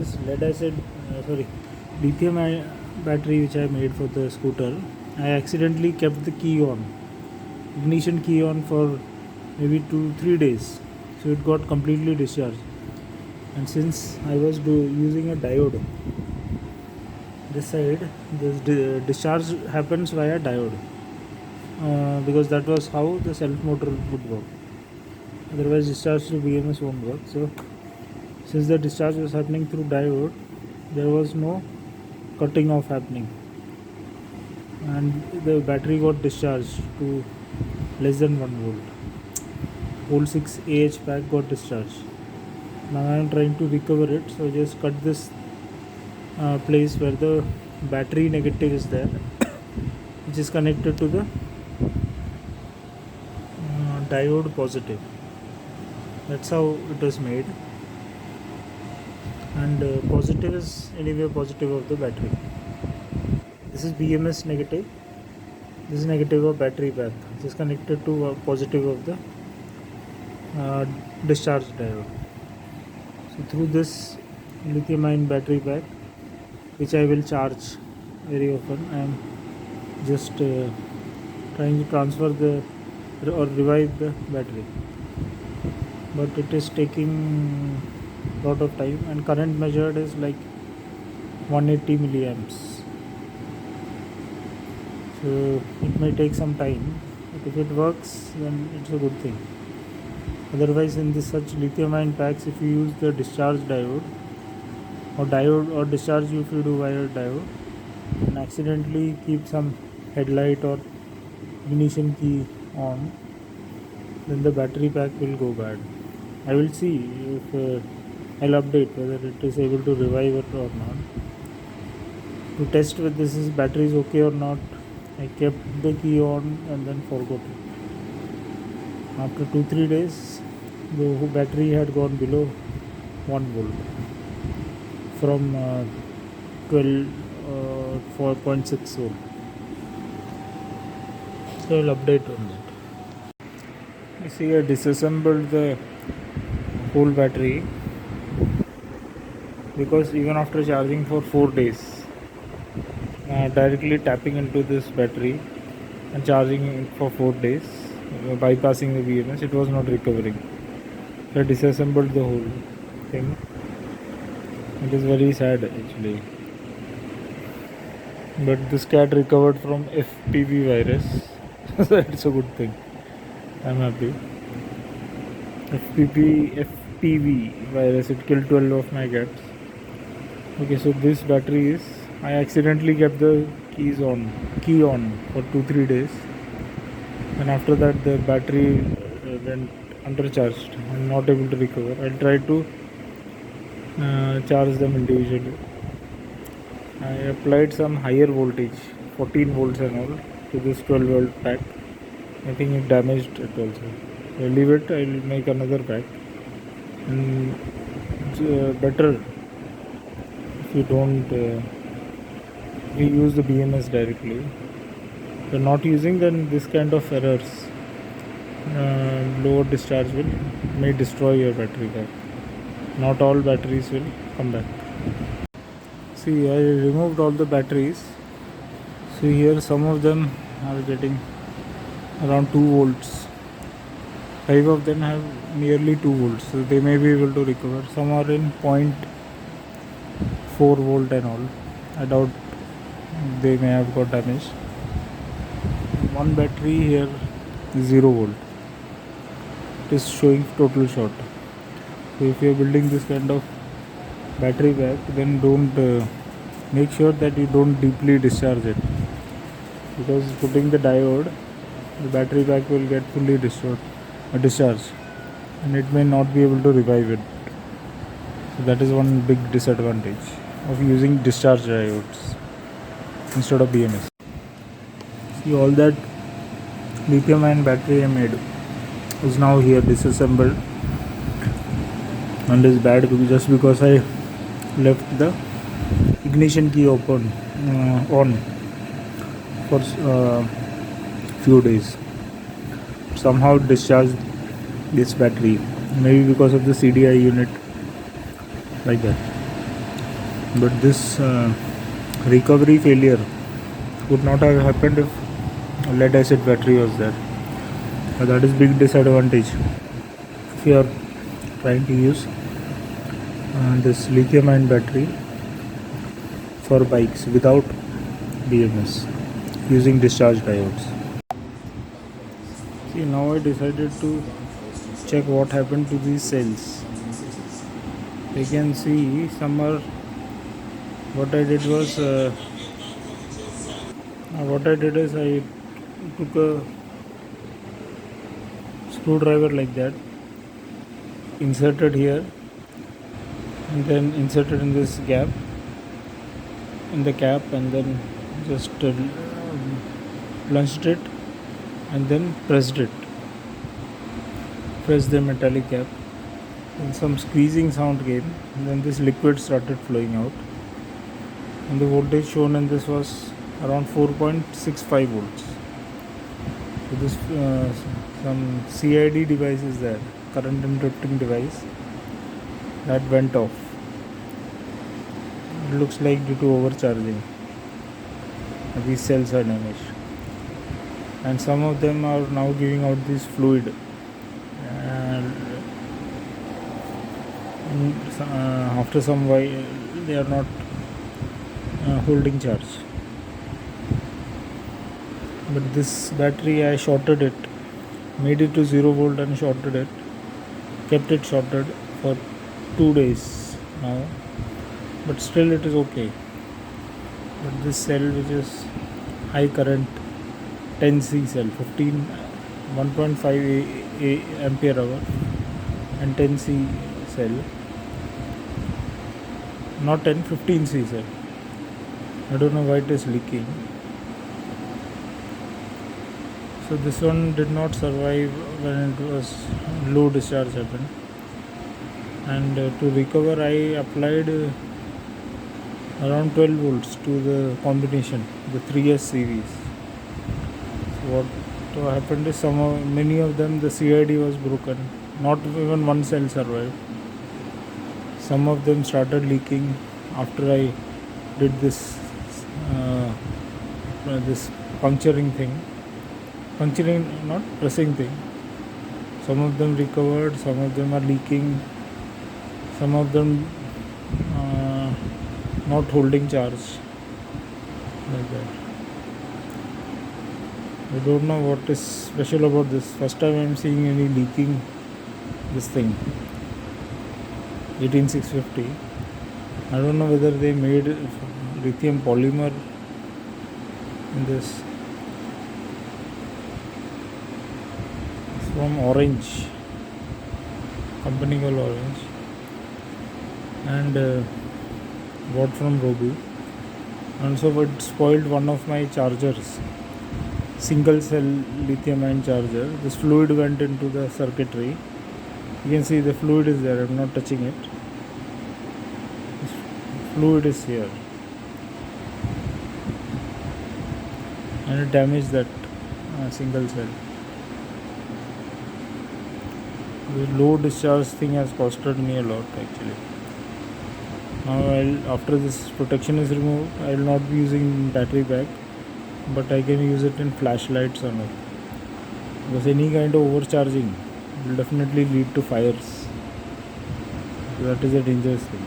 this lithium battery which I made for the scooter, I accidentally kept the key on, ignition key on for maybe 2-3 days, so it got completely discharged. And since I was using a diode, this side, this discharge happens via diode, because that was how the self motor would work. Otherwise discharge through BMS won't work. So since the discharge was happening through diode, there was no cutting off happening, and the battery got discharged to less than 1 volt. Whole 6 AH pack got discharged. Now I am trying to recover it, so I just cut this place where the battery negative is there, which is connected to the diode positive. That's how it was made. And positive is anyway positive of the battery. This is BMS negative. This is negative of battery pack. This is connected to positive of the discharge diode. So through this lithium ion battery pack, which I will charge very often, I am just trying to transfer or revive the battery, but it is taking lot of time, and current measured is like 180 milliamps, so it may take some time, but if it works then it's a good thing. Otherwise, in this such lithium ion packs, if you use the discharge diode or discharge if you do via diode, and accidentally keep some headlight or ignition key on, then the battery pack will go bad. I will see if I'll update whether it is able to revive it or not. To test whether this battery is okay or not, I kept the key on and then forgot it. After 2-3 days, the battery had gone below 1 volt from 4.6 volt. So I'll update on that. You see, I disassembled the whole battery, because even after charging for 4 days, directly tapping into this battery and charging it for 4 days, bypassing the BMS, it was not recovering. So I disassembled the whole thing. It is very sad actually, but this cat recovered from FPV virus, so it's a good thing. I'm happy. FPV virus, it killed 12 of my cats. Okay, so this battery is, I accidentally kept the key on for 2-3 days, and after that the battery went undercharged and not able to recover. I'll try to charge them individually. I applied some higher voltage, 14 volts and all, to this 12 volt pack. I think it damaged it also. I'll leave it, I'll make another pack. And it's better if you don't use the BMS directly. If you're not using, then this kind of errors, lower discharge may destroy your battery pack. Not all batteries will come back. See, I removed all the batteries. See here, some of them are getting around 2 volts. 5 of them have nearly 2 volts, so they may be able to recover. Some are in 0.4 volt and all. I doubt they may have got damaged. One battery here is 0 volt. It is showing total short. So if you are building this kind of battery pack, then don't make sure that you don't deeply discharge it, because putting the diode, the battery pack will get fully discharged, and it may not be able to revive it. So that is one big disadvantage of using discharge diodes instead of BMS. See, all that lithium ion battery I made is now here disassembled, and is bad just because I left the ignition key on for few days. Somehow discharged this battery, maybe because of the CDI unit, like that. but this recovery failure would not have happened if lead acid battery was there. That is big disadvantage if you are trying to use this lithium ion battery for bikes without BMS using discharge diodes. See, now I decided to check what happened to these cells. You can see some are, what I did was I took a screwdriver like that, inserted here and then inserted in this gap in the cap, and then just plunged it and then pressed the metallic cap, and some squeezing sound came, and then this liquid started flowing out, and the voltage shown in this was around 4.65 volts. So this some CID device is there, current interrupting device, that went off. It looks like due to overcharging. These cells are damaged, and some of them are now giving out this fluid, and after some while they are not holding charge. But this battery, I shorted it, made it to 0 volt and shorted it, kept it shorted for 2 days now, but still it is okay. But this cell, which is high current 10C cell, 1.5 ampere hour, and 10C cell, not 10, 15C cell, I don't know why it is leaking. So this one did not survive when it was low discharge happened, and to recover I applied around 12 volts to the combination, the 3S series. So what happened is many of them, the CID was broken, not even one cell survived. Some of them started leaking after I did this puncturing thing. Puncturing, not pressing thing. Some of them recovered, some of them are leaking, some of them not holding charge, like that. I don't know what is special about this. First time I am seeing any leaking this thing. 18650. I don't know whether they made lithium polymer in this. From Orange, company called Orange, and bought from Robu. And so it spoiled one of my chargers, single cell lithium ion charger. This fluid went into the circuitry. You can see the fluid is there, I am not touching it. This fluid is here, and it damaged that single cell. The low discharge thing has costed me a lot actually. Now after this protection is removed, I will not be using battery pack, but I can use it in flashlights or not. Because any kind of overcharging will definitely lead to fires. So that is a dangerous thing.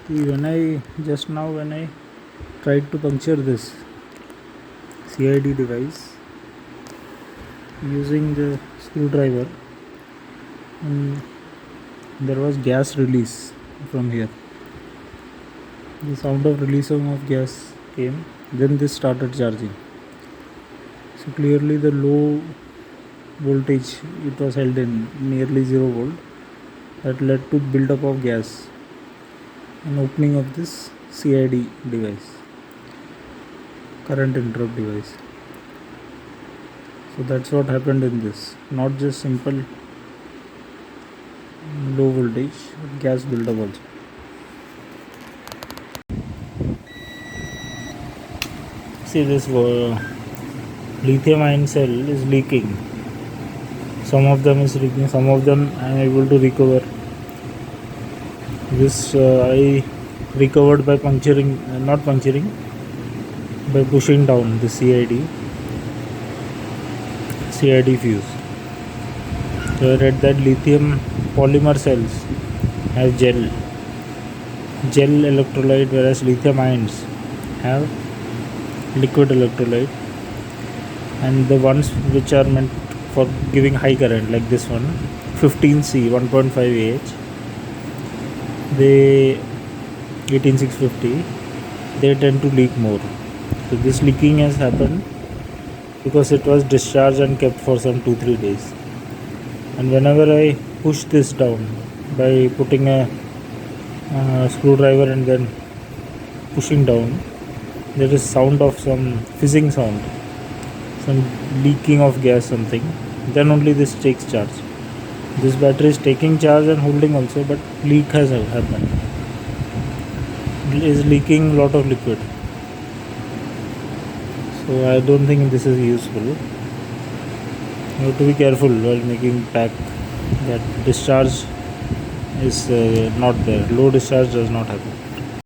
See, when I tried to puncture this CID device using the screwdriver, there was gas release from here. The sound of releasing of gas came, then this started charging. So clearly the low voltage it was held in, nearly 0 volt, that led to buildup of gas and opening of this CID device, current interrupt device. So that's what happened in this, not just simple low voltage, but gas buildup also. See, this lithium ion cell is leaking. Some of them is leaking, some of them I am able to recover. This I recovered by puncturing, not puncturing, by pushing down the CID fuse. So I read that lithium polymer cells have gel electrolyte, whereas lithium ions have liquid electrolyte, and the ones which are meant for giving high current, like this one, 15C 1.5 Ah, they 18650, they tend to leak more. So this leaking has happened because it was discharged and kept for some 2-3 days. And whenever I push this down by putting a screwdriver and then pushing down, there is sound of some fizzing sound, some leaking of gas, something. Then only this takes charge. This battery is taking charge and holding also, but leak has happened. It is leaking a lot of liquid. So I don't think this is useful. You have to be careful while making pack that discharge is not there. Low discharge does not happen.